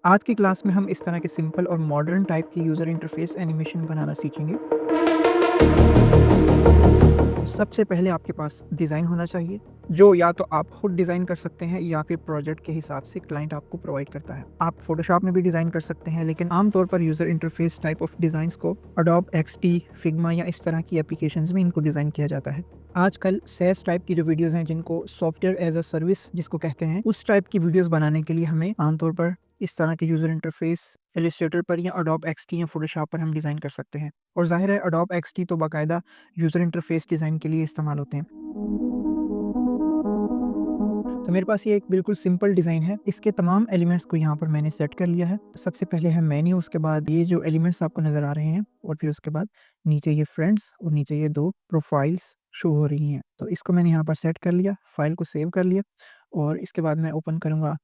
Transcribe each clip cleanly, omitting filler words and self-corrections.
आज की क्लास में हम इस तरह के सिंपल और मॉडर्न टाइप की यूज़र इंटरफेस एनिमेशन बनाना सीखेंगे। सबसे पहले आपके पास डिज़ाइन होना चाहिए, जो या तो आप खुद डिज़ाइन कर सकते हैं या फिर प्रोजेक्ट के हिसाब से क्लाइंट आपको प्रोवाइड करता है। आप फ़ोटोशॉप में भी डिज़ाइन कर सकते हैं, लेकिन आमतौर पर user interface type of designs को एडोब एक्सडी, फिग्मा या इस तरह की एप्लीकेशंस में इनको डिज़ाइन किया जाता है। आजकल SaaS टाइप की जो वीडियोज़ हैं, जिनको सॉफ्टवेयर एज़ अ सर्विस जिसको कहते हैं, उस टाइप की वीडियोज़ बनाने के लिए हमें आमतौर पर इस तरह के यूज़र इंटरफेस इलस्ट्रेटर पर या एडोब एक्सडी या फ़ोटोशॉप पर हम डिज़ाइन कर सकते हैं। और ज़ाहिर है एडोब एक्सडी तो बाकायदा यूज़र इंटरफेस डिज़ाइन के लिए इस्तेमाल होते हैं। तो मेरे पास ये एक बिल्कुल सिंपल डिज़ाइन है। इसके तमाम एलिमेंट्स को यहाँ पर मैंने सेट कर लिया है। सबसे पहले है मेन्यू, उसके बाद ये जो एलिमेंट्स आपको नज़र आ रहे हैं, और फिर उसके बाद नीचे ये फ्रेंड्स और नीचे ये 2 प्रोफाइल्स शो हो रही हैं। तो इसको मैंने यहाँ पर सेट कर लिया, फ़ाइल को सेव कर लिया और इसके बाद मैं ओपन करूँगा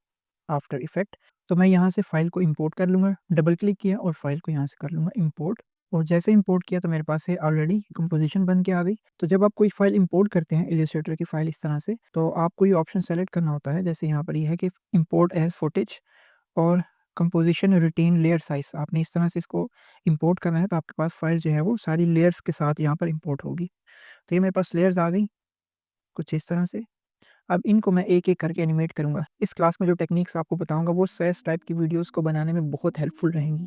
आफ्टर इफ़ेक्ट। तो मैं यहाँ से फ़ाइल को इंपोर्ट कर लूँगा, डबल क्लिक किया और फ़ाइल को यहाँ से कर लूँगा इंपोर्ट। और जैसे इंपोर्ट किया तो मेरे पास से ऑलरेडी कंपोज़िशन बन के आ गई। तो जब आप कोई फ़ाइल इंपोर्ट करते हैं इलस्ट्रेटर की फ़ाइल इस तरह से, तो आपको ये ऑप्शन सेलेक्ट करना होता है। जैसे यहाँ पर ये है कि इंपोर्ट एज़ फुटेज और कंपोज़िशन रिटेन लेयर साइज़, आपने इस तरह से इसको इंपोर्ट करना है, तो आपके पास फ़ाइल जो है वो सारी लेयर्स के साथ यहाँ पर इंपोर्ट होगी। तो ये मेरे पास लेयर्स आ गई, कुछ इस तरह से। अब इनको मैं एक-एक करके एनिमेट करूँगा। इस क्लास में जो टेक्नीक्स आपको बताऊँगा वो SaaS टाइप की वीडियोज़ को बनाने में बहुत हेल्पफुल रहेंगी।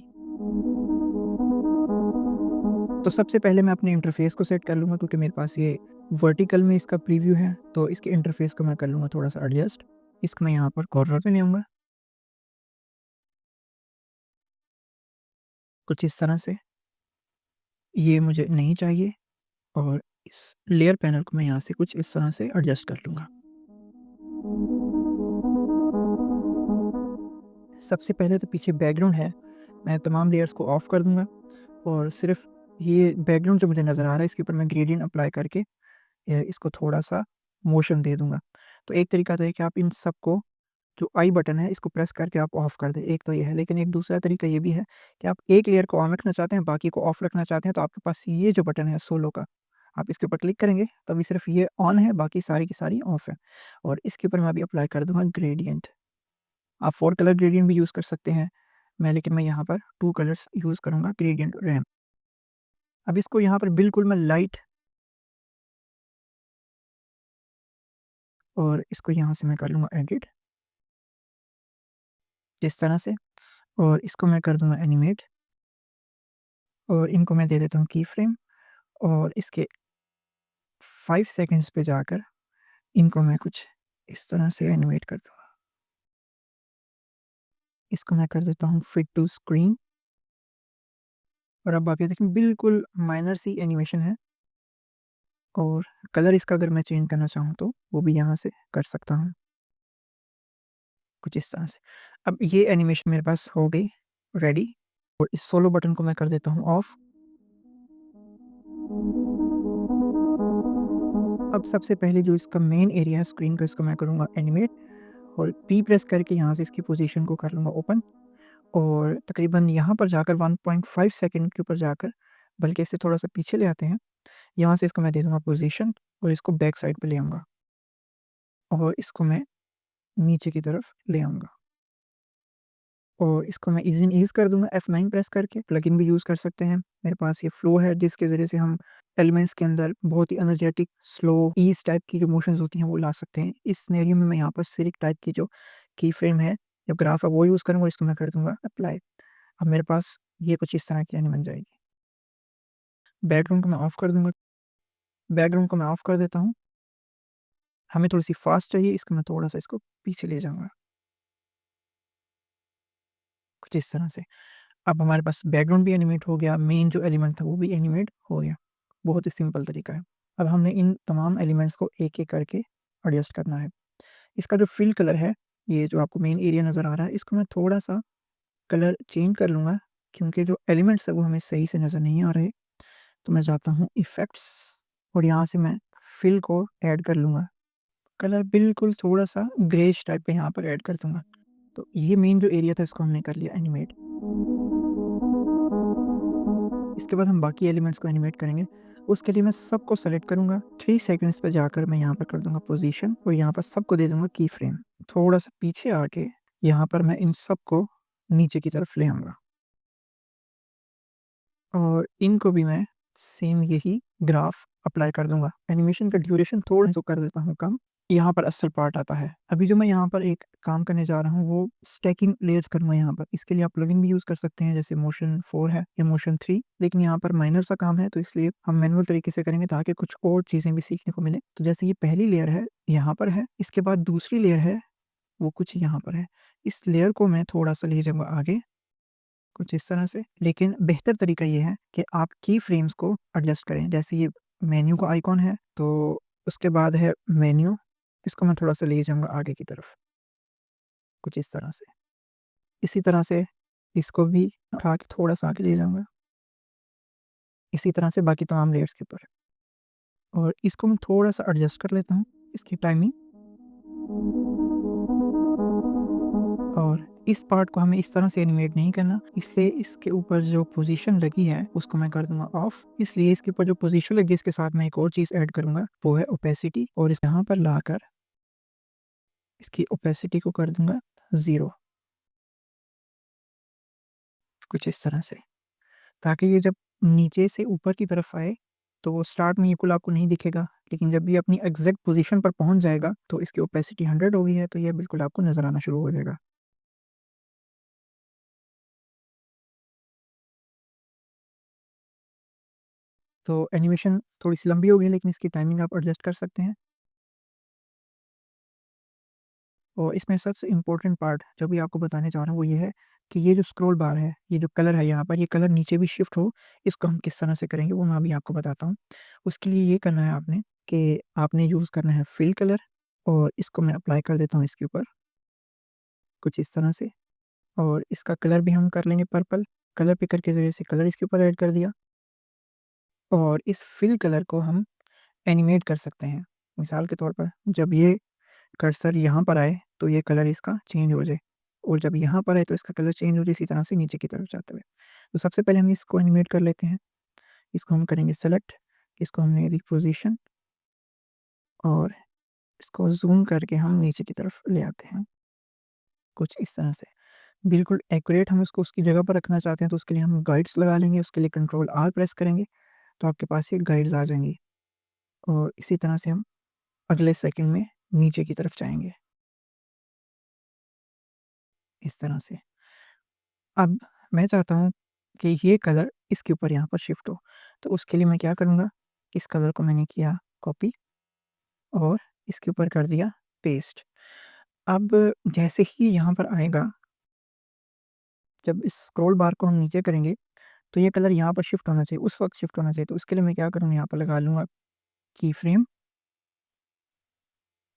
तो सबसे पहले मैं अपने इंटरफ़ेस को सेट कर लूँगा, क्योंकि मेरे पास ये वर्टिकल में इसका प्रीव्यू है, तो इसके इंटरफ़ेस को मैं कर लूँगा थोड़ा-सा एडजस्ट। इसको मैं यहाँ पर कॉर्नर पे ले आऊँगा, कुछ इस तरह से। ये मुझे नहीं चाहिए और इस लेयर पैनल को मैं यहाँ से कुछ इस तरह से एडजस्ट कर लूँगा। सबसे पहले तो पीछे बैकग्राउंड है, मैं तमाम लेयर्स को ऑफ कर दूँगा और सिर्फ़ ये बैकग्राउंड जो मुझे नज़र आ रहा है, इसके ऊपर मैं ग्रेडिएंट अप्लाई करके इसको थोड़ा-सा मोशन दे दूँगा। तो एक तरीका तो है कि आप इन सबको, जो आई बटन है, इसको प्रेस करके आप ऑफ कर दें, एक तो ये है। लेकिन एक दूसरा तरीका ये भी है कि आप एक लेयर को ऑन रखना चाहते हैं, बाकी को ऑफ रखना चाहते हैं, तो आपके पास ये जो बटन है सोलो का, आप इसके ऊपर क्लिक करेंगे, तभी सिर्फ़ ये ऑन है, बाकी सारी की सारी ऑफ है। और इसके ऊपर मैं अभी अप्लाई कर दूँगा ग्रेडिएंट। आप 4 कलर ग्रेडिएंट भी यूज़ कर सकते हैं, लेकिन मैं यहाँ पर 2 कलर्स यूज़ करूँगा, ग्रेडिएंट और रैम। अब इसको यहाँ पर बिल्कुल मैं लाइट, और इसको यहाँ से मैं कर लूँगा एडिट, इस तरह से। और इसको मैं कर दूँगा एनिमेट और इनको मैं दे देता हूँ की फ्रेम, और इसके 5 सेकंड्स पे जाकर इनको मैं कुछ इस तरह से एनिमेट कर दूँगा। इसको मैं कर देता हूँ फिट टू स्क्रीन, और अब आप ये देखें बिल्कुल माइनर सी एनिमेशन है। और कलर इसका अगर मैं चेंज करना चाहूँ तो वो भी यहाँ से कर सकता हूँ, कुछ इस तरह से। अब ये एनिमेशन मेरे पास हो गई रेडी, और इस सोलो बटन को मैं कर देता हूँ ऑफ। अब सबसे पहले जो इसका मेन एरिया है स्क्रीन का, इसको मैं करूँगा एनिमेट, और पी प्रेस करके यहाँ से इसकी पोजीशन को कर लूँगा ओपन। और तकरीबन यहाँ पर जाकर 1.5 सेकंड के ऊपर जाकर, बल्कि इसे थोड़ा-सा पीछे ले आते हैं। यहाँ से इसको मैं दे दूँगा पोजीशन और इसको बैक साइड पे ले आऊँगा, और इसको मैं नीचे की तरफ ले आऊँगा। और इसको मैं ईज़ इन ईज़ कर दूँगा F9 प्रेस करके, प्लगइन भी यूज़ कर सकते हैं। मेरे पास ये फ्लो है जिसके ज़रिए से हम एलिमेंट्स के अंदर बहुत ही एनर्जेटिक, स्लो, ईज़ टाइप की जो मोशंस होती हैं वो ला सकते हैं। इस सिनेरियो में मैं यहाँ पर सिरिक टाइप की जो की फ्रेम है, जो ग्राफ है वो यूज़ करूँगा, इसको मैं कर दूँगा अप्लाई। अब मेरे पास ये कुछ इस तरह की एनिमेशन बन जाएगी। बैकग्राउंड को मैं ऑफ कर दूँगा, बैकग्राउंड को मैं ऑफ कर देता हूँ। हमें थोड़ी-सी फ़ास्ट चाहिए, इसको मैं थोड़ा-सा इसको पीछे ले जाऊँगा, कुछ इस तरह से। अब हमारे पास बैकग्राउंड भी एनिमेट हो गया, मेन जो एलिमेंट था वो भी एनिमेट हो गया। बहुत ही सिंपल तरीका है। अब हमने इन तमाम एलिमेंट्स को एक-एक करके एडजस्ट करना है। इसका जो फिल कलर है, ये जो आपको मेन एरिया नज़र आ रहा है, इसको मैं थोड़ा-सा कलर चेंज कर लूँगा, क्योंकि जो एलिमेंट्स हैं वो हमें सही से नज़र नहीं आ रहे। तो मैं जाता हूँ इफ़ेक्ट्स, और यहाँ से मैं फिल को ऐड कर लूँगा। कलर बिल्कुल थोड़ा-सा ग्रेइश टाइप का यहाँ पर ऐड कर दूँगा। तो ये मेन जो एरिया था इसको हमने कर लिया एनिमेट। इसके बाद हम बाकी एलिमेंट्स को एनिमेट करेंगे। उसके लिए मैं सबको सेलेक्ट करूँगा, 3 सेकंड्स पे जाकर मैं यहाँ पर कर दूँगा पोज़ीशन, और यहाँ पर सबको दे दूँगा की फ्रेम। थोड़ा-सा पीछे आके यहाँ पर मैं इन सबको नीचे की तरफ ले आऊँगा। और इनको भी मैं सेम यही ग्राफ अप्लाई कर दूँगा। एनिमेशन का ड्यूरेशन थोड़ा-सा कर देता हूँ कम। यहाँ पर असल पार्ट आता है। अभी जो मैं यहाँ पर एक काम करने जा रहा हूँ वो स्टैकिंग लेयर्स करूँगा यहाँ पर। इसके लिए आप प्लगइन भी यूज़ कर सकते हैं जैसे मोशन 4 है या मोशन 3, लेकिन यहाँ पर माइनर सा काम है तो इसलिए हम मैनुअल तरीके से करेंगे ताकि कुछ और चीज़ें भी सीखने को मिलें। तो जैसे ये पहली लेयर है, यहाँ पर है, इसके बाद दूसरी लेयर है, वो कुछ यहाँ पर है। इस लेयर को मैं थोड़ा-सा ले जाऊँगा आगे, कुछ इस तरह से। लेकिन बेहतर तरीका ये है कि आप की फ्रेम्स को एडजस्ट करें। जैसे ये मेन्यू का आइकॉन है, तो उसके बाद है मेन्यू, इसको मैं थोड़ा-सा ले जाऊँगा आगे की तरफ, कुछ इस तरह से। इसी तरह से इसको भी उठा के थोड़ा-सा आगे ले जाऊँगा, इसी तरह से बाकी तमाम लेयर्स के ऊपर। और इसको मैं थोड़ा-सा एडजस्ट कर लेता हूँ, इसकी टाइमिंग। और इस पार्ट को हमें इस तरह से एनिमेट नहीं करना, इसलिए इसके ऊपर जो पोज़ीशन लगी है उसको मैं कर दूँगा ऑफ। इसलिए इसके ऊपर जो पोज़ीशन लगी है इसके साथ मैं एक और चीज़ ऐड करूँगा, वो है ओपेसिटी। और इस यहाँ पर लाकर इसकी ओपेसिटी को कर दूँगा 0, कुछ इस तरह से। ताकि ये जब नीचे से ऊपर की तरफ आए, तो वो स्टार्ट में बिल्कुल आपको नहीं दिखेगा, लेकिन जब ये अपनी एग्ज़ैक्ट पोज़ीशन पर पहुँच जाएगा, तो इसकी ओपेसिटी 100 हो गई है, तो ये बिल्कुल आपको नज़र आना शुरू हो जाएगा। तो एनिमेशन थोड़ी-सी लंबी हो गई है, लेकिन इसकी टाइमिंग आप एडजस्ट कर सकते हैं। और इसमें सबसे इम्पोर्टेंट पार्ट जो भी आपको बताने जा रहा हूँ, वो ये है कि ये जो स्क्रॉल बार है, ये जो कलर है यहाँ पर, ये कलर नीचे भी शिफ्ट हो, इसको हम किस तरह से करेंगे, वो मैं अभी आपको बताता हूँ। उसके लिए ये करना है आपने कि आपने यूज़ करना है फिल कलर, और इसको मैं अप्लाई कर देता हूँ इसके ऊपर, कुछ इस तरह से। और इसका कलर भी हम कर लेंगे पर्पल। कलर पिकर के ज़रिए से कलर इसके ऊपर ऐड कर दिया, और इस फिल कलर को हम एनिमेट कर सकते हैं। मिसाल के तौर पर जब ये कर्सर यहाँ पर आए, तो ये कलर इसका चेंज हो जाए, और जब यहाँ पर आए तो इसका कलर चेंज हो जाए, इसी तरह से नीचे की तरफ जाते हुए। तो सबसे पहले हम इसको एनिमेट कर लेते हैं। इसको हम करेंगे सेलेक्ट, इसको हमने रिपोज़िशन, और इसको ज़ूम करके हम नीचे की तरफ ले आते हैं, कुछ इस तरह से। बिल्कुल एक्यूरेट हम इसको उसकी जगह पर रखना चाहते हैं, तो उसके लिए हम गाइड्स लगा लेंगे, उसके लिए कंट्रोल आर प्रेस करेंगे, तो आपके पास ये गाइड्स आ जाएँगी। और इसी तरह से हम अगले सेकंड में नीचे की तरफ जाएँगे, इस तरह से। अब मैं चाहता हूँ कि ये कलर इसके ऊपर यहाँ पर शिफ्ट हो, तो उसके लिए मैं क्या करूँगा, इस कलर को मैंने किया कॉपी, और इसके ऊपर कर दिया पेस्ट। अब जैसे ही यहाँ पर आएगा, जब इस स्क्रॉल बार को हम नीचे करेंगे, तो ये कलर यहाँ पर शिफ्ट होना चाहिए, उस वक़्त शिफ्ट होना चाहिए। तो उसके लिए मैं क्या करूँगा, यहाँ पर लगा लूँगा की फ्रेम,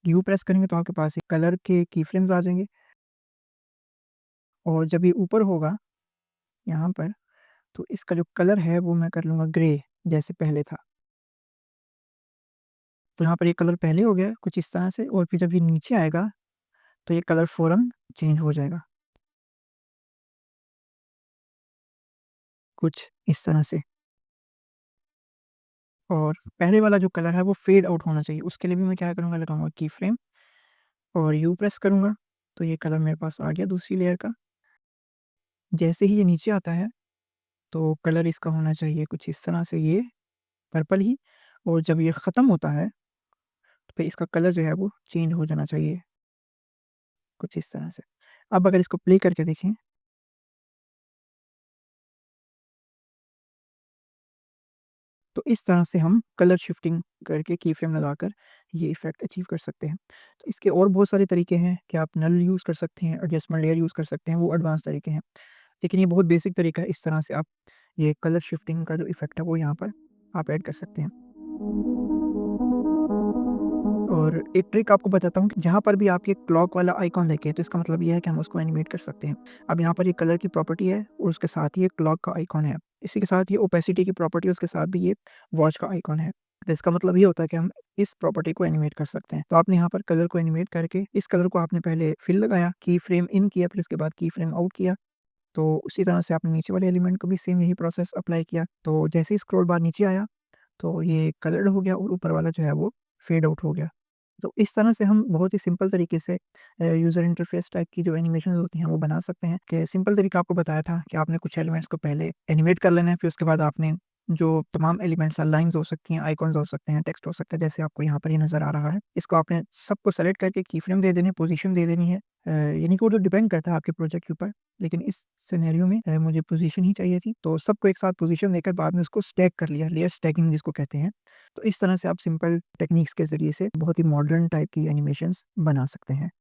यू प्रेस करेंगे तो आपके पास ये कलर के की फ्रेम्स आ जाएँगे। और जब ये ऊपर होगा यहाँ पर, तो इसका जो कलर है वो मैं कर लूँगा ग्रे, जैसे पहले था। तो यहाँ पर ये कलर पहले हो गया कुछ इस तरह से, और फिर जब ये नीचे आएगा, तो ये कलर फ़ौरन चेंज हो जाएगा, कुछ इस तरह से। और पहले वाला जो कलर है वो फ़ेड आउट होना चाहिए, उसके लिए भी मैं क्या करूँगा, लगाऊँगा की फ्रेम और यू प्रेस करूँगा, तो ये कलर मेरे पास आ गया दूसरी लेयर का। जैसे ही ये नीचे आता है, तो कलर इसका होना चाहिए कुछ इस तरह से, ये पर्पल ही। और जब ये ख़त्म होता है, तो फिर इसका कलर जो है वो चेंज हो जाना चाहिए, कुछ इस तरह से। अब अगर इसको प्ले करके देखें, तो इस तरह से हम कलर शिफ्टिंग करके की फ्रेम लगाकर ये इफ़ेक्ट अचीव कर सकते हैं। तो इसके और बहुत सारे तरीके हैं कि आप नल यूज़ कर सकते हैं, एडजस्टमेंट लेयर यूज़ कर सकते हैं, वो एडवांस तरीके हैं। लेकिन ये बहुत बेसिक तरीका है, इस तरह से आप ये कलर शिफ्टिंग का जो इफ़ेक्ट है वो यहाँ पर आप ऐड कर सकते हैं। और एक ट्रिक आपको बताता हूँ कि जहाँ पर भी आप ये क्लॉक वाला आइकॉन देखें, तो इसका मतलब ये है कि हम उसको एनिमेट कर सकते हैं। अब यहाँ पर ये कलर की प्रॉपर्टी है, और उसके साथ ही एक क्लॉक का आइकॉन है। इसी के साथ ये ओपेसिटी की प्रॉपर्टी है, उसके साथ भी ये वॉच का आइकॉन है। तो इसका मतलब ये होता है कि हम इस प्रॉपर्टी को एनिमेट कर सकते हैं। तो आपने यहाँ पर कलर को एनिमेट करके, इस कलर को आपने पहले फिल लगाया, की फ्रेम इन किया, फिर उसके बाद की फ्रेम आउट किया। तो उसी तरह से आपने नीचे वाले एलिमेंट को भी सेम यही प्रोसेस अप्लाई किया। तो जैसे ही स्क्रॉल बार नीचे आया, तो ये कलर्ड हो गया, और ऊपर वाला जो है वो फेड आउट हो गया। तो इस तरह से हम बहुत ही सिंपल तरीके से यूज़र इंटरफ़ेस टाइप की जो एनिमेशंस होती हैं वो बना सकते हैं। कि सिंपल तरीका आपको बताया था कि आपने कुछ एलिमेंट्स को पहले एनिमेट कर लेना है, फिर उसके बाद आपने जो तमाम एलिमेंट्स हैं, लाइन्स हो सकती हैं, आइकॉन्स हो सकते हैं, टेक्स्ट हो सकता है, जैसे आपको यहाँ पर ये नज़र आ रहा है। इसको आपने सबको सेलेक्ट करके कीफ्रेम दे देनी है, पोज़ीशन दे देनी है। यानी कि वो तो डिपेंड करता है आपके प्रोजेक्ट के ऊपर, लेकिन इस सिनेरियो में मुझे पोज़ीशन ही चाहिए थी, तो सबको एक साथ पोज़ीशन देकर बाद में उसको स्टैक कर लिया, लेयर स्टैकिंग जिसको कहते हैं। तो इस तरह से आप सिंपल टेक्नीक्स के ज़रिए से बहुत ही मॉडर्न टाइप की एनिमेशंस बना सकते हैं।